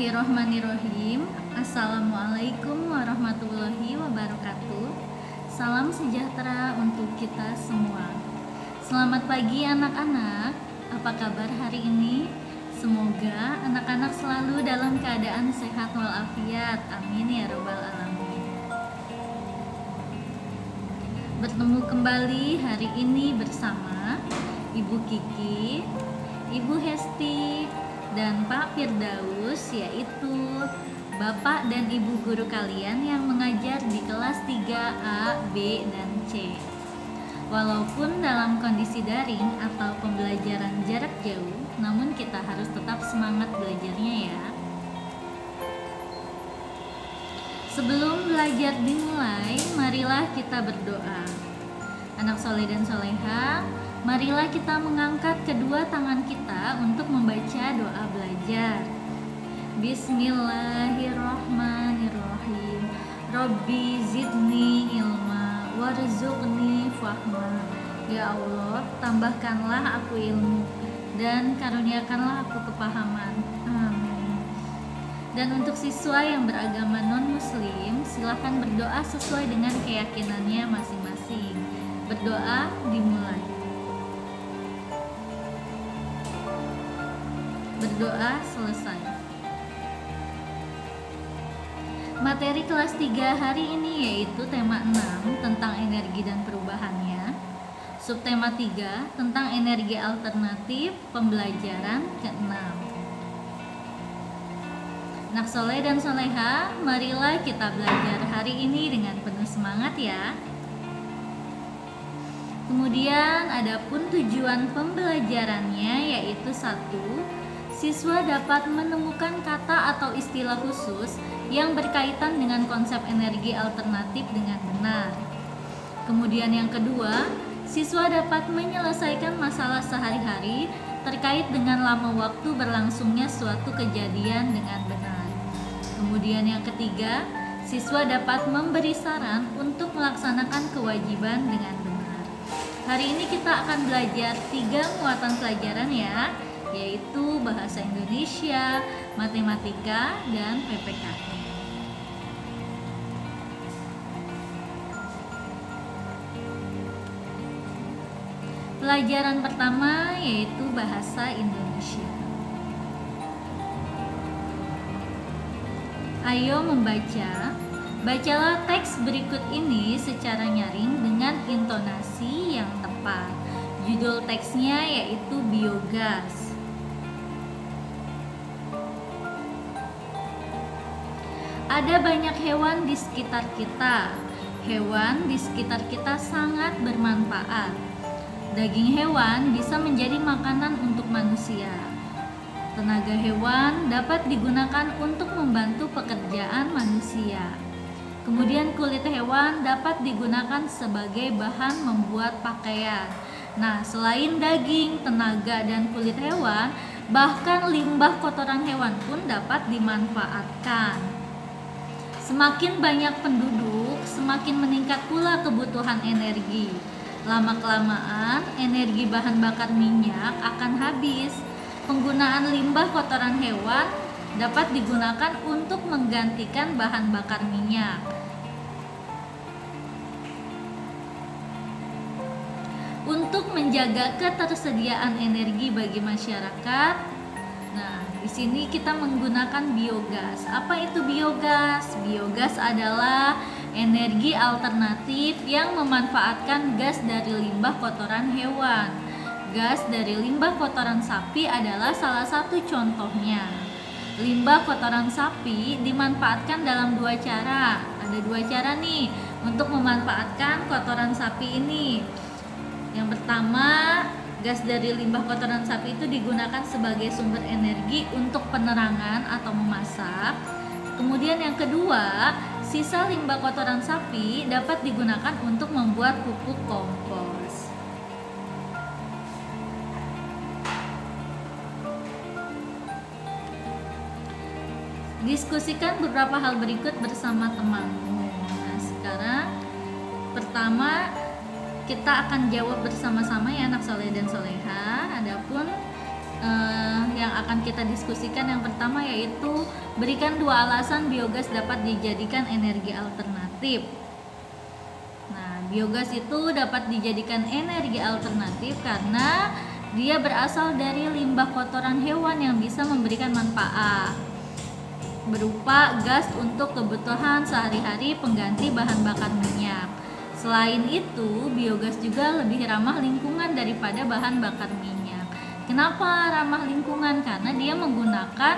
Bismillahirrohmanirrohim. Assalamualaikum warahmatullahi wabarakatuh. Salam sejahtera untuk kita semua. Selamat pagi anak-anak. Apa kabar hari ini? Semoga anak-anak selalu dalam keadaan sehat walafiat. Amin ya robbal alamin. Bertemu kembali hari ini bersama Ibu Kiki, Ibu Hesti, dan Pak Firdaus, yaitu Bapak dan Ibu guru kalian yang mengajar di kelas 3A, B, dan C. Walaupun dalam kondisi daring atau pembelajaran jarak jauh, namun kita harus tetap semangat belajarnya ya. Sebelum belajar dimulai, marilah kita berdoa. Anak soleh dan soleha, marilah kita mengangkat kedua tangan kita untuk membaca doa belajar. Bismillahirrohmanirrohim. Robbi zidni ilma warzuqni fahma. Ya Allah, tambahkanlah aku ilmu dan karuniakanlah aku kepahaman. Amin. Dan untuk siswa yang beragama non-muslim, silahkan berdoa sesuai dengan keyakinannya masing-masing. Berdoa dimulai. Berdoa selesai. Materi kelas 3 hari ini yaitu tema 6 tentang energi dan perubahannya, subtema 3 tentang energi alternatif, pembelajaran ke-6. Anak soleh dan soleha, marilah kita belajar hari ini dengan penuh semangat ya. Kemudian adapun tujuan pembelajarannya yaitu 1. Siswa dapat menemukan kata atau istilah khusus yang berkaitan dengan konsep energi alternatif dengan benar. Kemudian yang kedua, siswa dapat menyelesaikan masalah sehari-hari terkait dengan lama waktu berlangsungnya suatu kejadian dengan benar. Kemudian yang ketiga, siswa dapat memberi saran untuk melaksanakan kewajiban dengan benar. Hari ini kita akan belajar 3 muatan pelajaran ya, yaitu bahasa Indonesia, matematika, dan PPKN. Pelajaran pertama yaitu bahasa Indonesia. Ayo membaca. Bacalah teks berikut ini secara nyaring dengan intonasi yang tepat. Judul teksnya yaitu biogas. Ada banyak hewan di sekitar kita. Hewan di sekitar kita sangat bermanfaat. Daging hewan bisa menjadi makanan untuk manusia. Tenaga hewan dapat digunakan untuk membantu pekerjaan manusia. Kemudian kulit hewan dapat digunakan sebagai bahan membuat pakaian. Nah, selain daging, tenaga, dan kulit hewan, bahkan limbah kotoran hewan pun dapat dimanfaatkan. Semakin banyak penduduk, semakin meningkat pula kebutuhan energi. Lama-kelamaan, energi bahan bakar minyak akan habis. Penggunaan limbah kotoran hewan dapat digunakan untuk menggantikan bahan bakar minyak. Untuk menjaga ketersediaan energi bagi masyarakat, nah, di sini kita menggunakan biogas. Apa itu biogas? Biogas adalah energi alternatif yang memanfaatkan gas dari limbah kotoran hewan. Gas dari limbah kotoran sapi adalah salah satu contohnya. Limbah kotoran sapi dimanfaatkan dalam 2 cara. Ada 2 cara nih untuk memanfaatkan kotoran sapi ini. Yang pertama, gas dari limbah kotoran sapi itu digunakan sebagai sumber energi untuk penerangan atau memasak. Kemudian yang kedua, sisa limbah kotoran sapi dapat digunakan untuk membuat pupuk kompos. Diskusikan beberapa hal berikut bersama temanmu. Nah, sekarang pertama kita akan jawab bersama-sama ya anak soleh dan soleha. Adapun yang akan kita diskusikan. Yang pertama yaitu berikan 2 alasan biogas dapat dijadikan energi alternatif. Nah, biogas itu dapat dijadikan energi alternatif karena dia berasal dari limbah kotoran hewan yang bisa memberikan manfaat berupa gas untuk kebutuhan sehari-hari pengganti bahan bakar minyak. Selain itu, biogas juga lebih ramah lingkungan daripada bahan bakar minyak. Kenapa ramah lingkungan? Karena dia menggunakan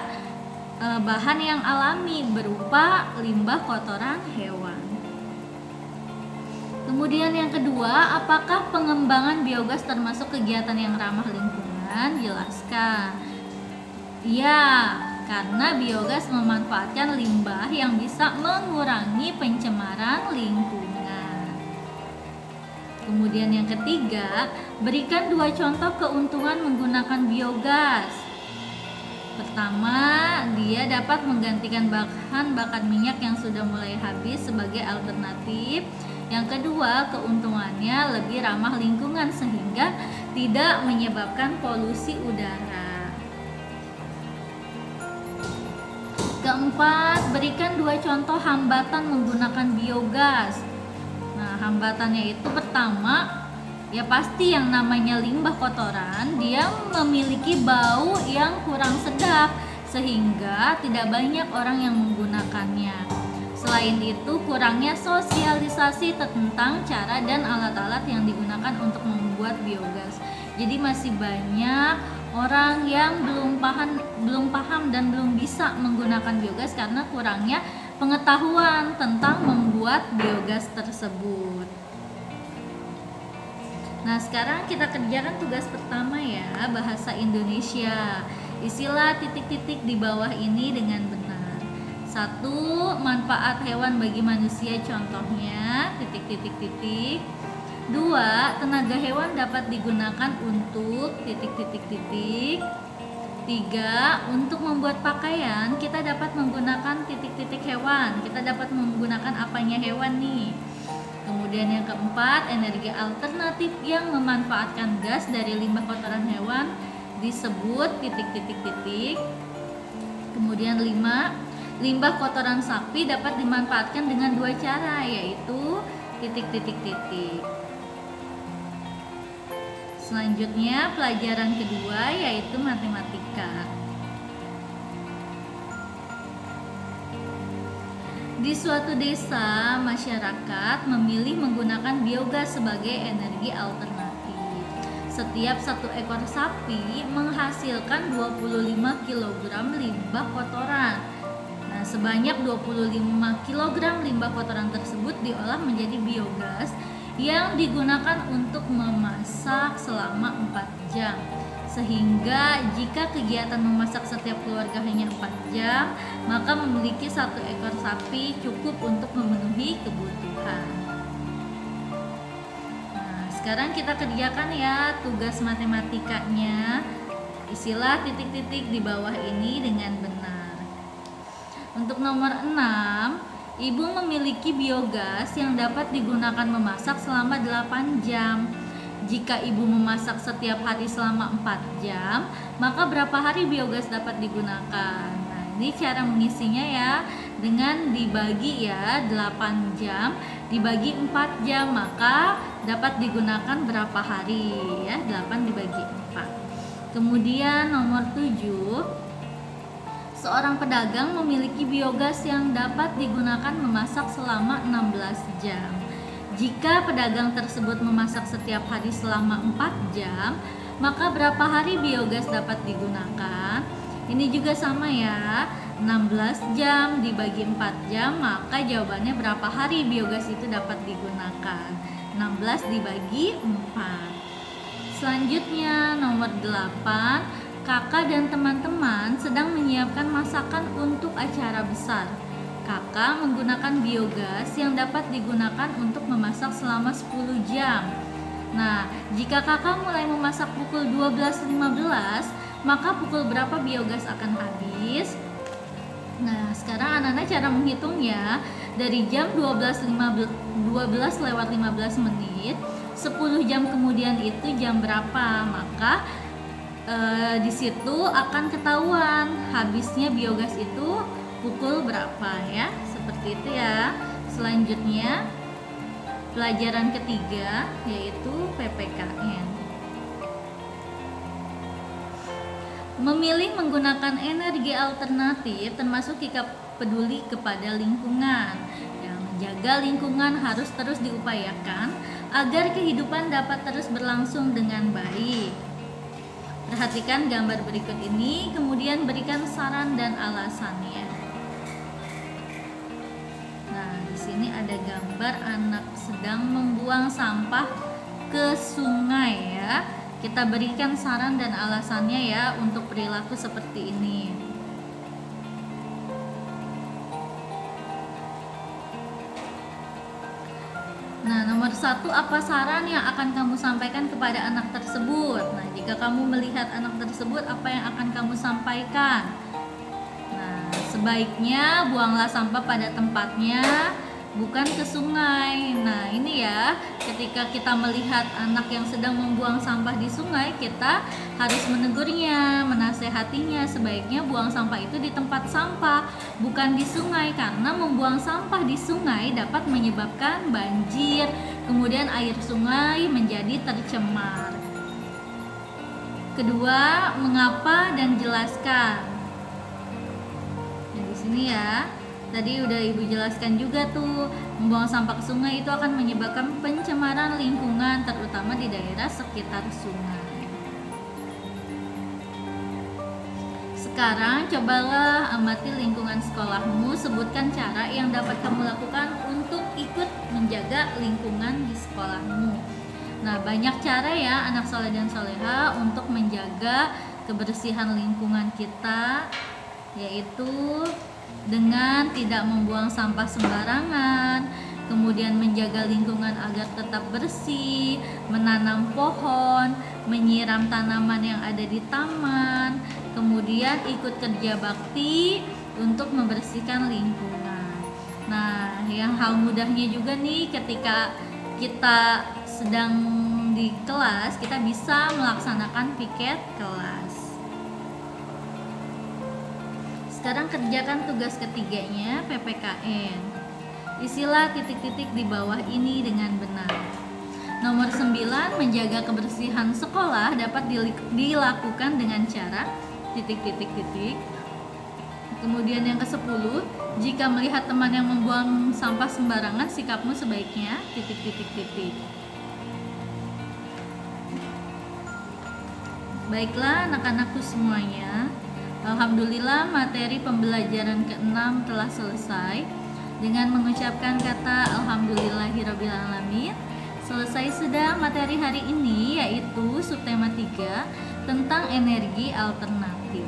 bahan yang alami berupa limbah kotoran hewan. Kemudian yang kedua, apakah pengembangan biogas termasuk kegiatan yang ramah lingkungan? Jelaskan. Ya, karena biogas memanfaatkan limbah yang bisa mengurangi pencemaran lingkungan. Kemudian yang ketiga, berikan 2 contoh keuntungan menggunakan biogas. Pertama, dia dapat menggantikan bahan bakar minyak yang sudah mulai habis sebagai alternatif. Yang kedua, keuntungannya lebih ramah lingkungan sehingga tidak menyebabkan polusi udara. Keempat, berikan 2 contoh hambatan menggunakan biogas. Nah, hambatannya itu pertama, ya pasti yang namanya limbah kotoran, dia memiliki bau yang kurang sedap sehingga tidak banyak orang yang menggunakannya. Selain itu, kurangnya sosialisasi tentang cara dan alat-alat yang digunakan untuk membuat biogas. Jadi masih banyak orang yang belum paham dan belum bisa menggunakan biogas karena kurangnya pengetahuan tentang membuat biogas tersebut. Nah, sekarang kita kerjakan tugas pertama ya, bahasa Indonesia. Isilah titik-titik di bawah ini dengan benar. 1. Manfaat hewan bagi manusia, contohnya titik-titik-titik. 2. Tenaga hewan dapat digunakan untuk titik-titik-titik. 3. Untuk membuat pakaian kita dapat menggunakan titik-titik hewan. Kita dapat menggunakan apanya hewan nih. Kemudian yang keempat, energi alternatif yang memanfaatkan gas dari limbah kotoran hewan disebut titik-titik-titik. Kemudian 5. Limbah kotoran sapi dapat dimanfaatkan dengan 2 cara, yaitu titik-titik-titik. Selanjutnya pelajaran kedua yaitu matematika. Di suatu desa, masyarakat memilih menggunakan biogas sebagai energi alternatif. Setiap 1 ekor sapi menghasilkan 25 kg limbah kotoran. Nah, sebanyak 25 kg limbah kotoran tersebut diolah menjadi biogas yang digunakan untuk memasak selama 4 jam. Sehingga jika kegiatan memasak setiap keluarga hanya 4 jam, maka memiliki 1 ekor sapi cukup untuk memenuhi kebutuhan. Nah, sekarang kita kerjakan ya tugas matematikanya. Isilah titik-titik di bawah ini dengan benar. Untuk nomor 6, ibu memiliki biogas yang dapat digunakan memasak selama 8 jam. Jika ibu memasak setiap hari selama 4 jam, maka berapa hari biogas dapat digunakan? Nah, ini cara mengisinya ya, dengan dibagi ya 8 jam dibagi 4 jam, maka dapat digunakan berapa hari ya, 8 dibagi 4. Kemudian nomor 7, seorang pedagang memiliki biogas yang dapat digunakan memasak selama 16 jam. Jika pedagang tersebut memasak setiap hari selama 4 jam, maka berapa hari biogas dapat digunakan? Ini juga sama ya, 16 jam dibagi 4 jam, maka jawabannya berapa hari biogas itu dapat digunakan? 16 dibagi 4. Selanjutnya nomor 8, kakak dan teman-teman sedang menyiapkan masakan untuk acara besar. Kakak menggunakan biogas yang dapat digunakan untuk memasak selama 10 jam. Nah, jika kakak mulai memasak pukul 12.15, maka pukul berapa biogas akan habis? Nah, sekarang anak-anak cara menghitungnya dari jam 12:15 10 jam kemudian itu jam berapa? Maka di situ akan ketahuan habisnya biogas itu pukul berapa ya, seperti itu ya. Selanjutnya pelajaran ketiga yaitu PPKN. Memilih menggunakan energi alternatif termasuk sikap peduli kepada lingkungan. Yang menjaga lingkungan harus terus diupayakan agar kehidupan dapat terus berlangsung dengan baik. Perhatikan gambar berikut ini, kemudian berikan saran dan alasannya. Nah, di sini ada gambar anak sedang membuang sampah ke sungai ya. Kita berikan saran dan alasannya ya untuk perilaku seperti ini. Nah, nomor 1, apa saran yang akan kamu sampaikan kepada anak tersebut? Nah, jika kamu melihat anak tersebut, apa yang akan kamu sampaikan? Nah, sebaiknya buanglah sampah pada tempatnya, bukan ke sungai. Nah, ini ya, ketika kita melihat anak yang sedang membuang sampah di sungai, kita harus menegurnya, menasehatinya. Sebaiknya buang sampah itu di tempat sampah, bukan di sungai, karena membuang sampah di sungai dapat menyebabkan banjir, kemudian air sungai menjadi tercemar. Kedua, mengapa dan jelaskan. Nah, di sini ya. Tadi udah Ibu jelaskan juga tuh, membuang sampah ke sungai itu akan menyebabkan pencemaran lingkungan, terutama di daerah sekitar sungai. Sekarang cobalah amati lingkungan sekolahmu, sebutkan cara yang dapat kamu lakukan untuk ikut menjaga lingkungan di sekolahmu. Nah, banyak cara ya anak soleh dan soleha untuk menjaga kebersihan lingkungan kita, yaitu dengan tidak membuang sampah sembarangan, kemudian menjaga lingkungan agar tetap bersih, menanam pohon, menyiram tanaman yang ada di taman, kemudian ikut kerja bakti untuk membersihkan lingkungan. Nah, yang hal mudahnya juga nih, ketika kita sedang di kelas, kita bisa melaksanakan piket kelas. Sekarang kerjakan tugas ketiganya, PPKN. Isilah titik-titik di bawah ini dengan benar. Nomor 9, menjaga kebersihan sekolah dapat dilakukan dengan cara titik-titik-titik. Kemudian yang ke-10, jika melihat teman yang membuang sampah sembarangan, sikapmu sebaiknya titik-titik-titik. Baiklah anak-anakku semuanya, alhamdulillah materi pembelajaran ke-6 telah selesai. Dengan mengucapkan kata alhamdulillahirrabbilalamin, selesai sudah materi hari ini, yaitu subtema 3 tentang energi alternatif.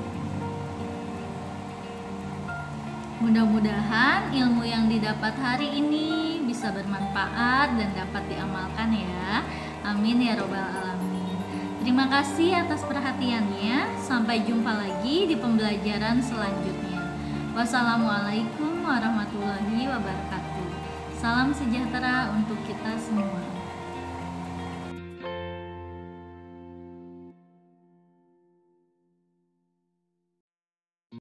Mudah-mudahan ilmu yang didapat hari ini bisa bermanfaat dan dapat diamalkan ya. Amin ya robbal alamin. Terima kasih atas perhatiannya. Sampai jumpa lagi di pembelajaran selanjutnya. Wassalamualaikum warahmatullahi wabarakatuh. Salam sejahtera untuk kita semua.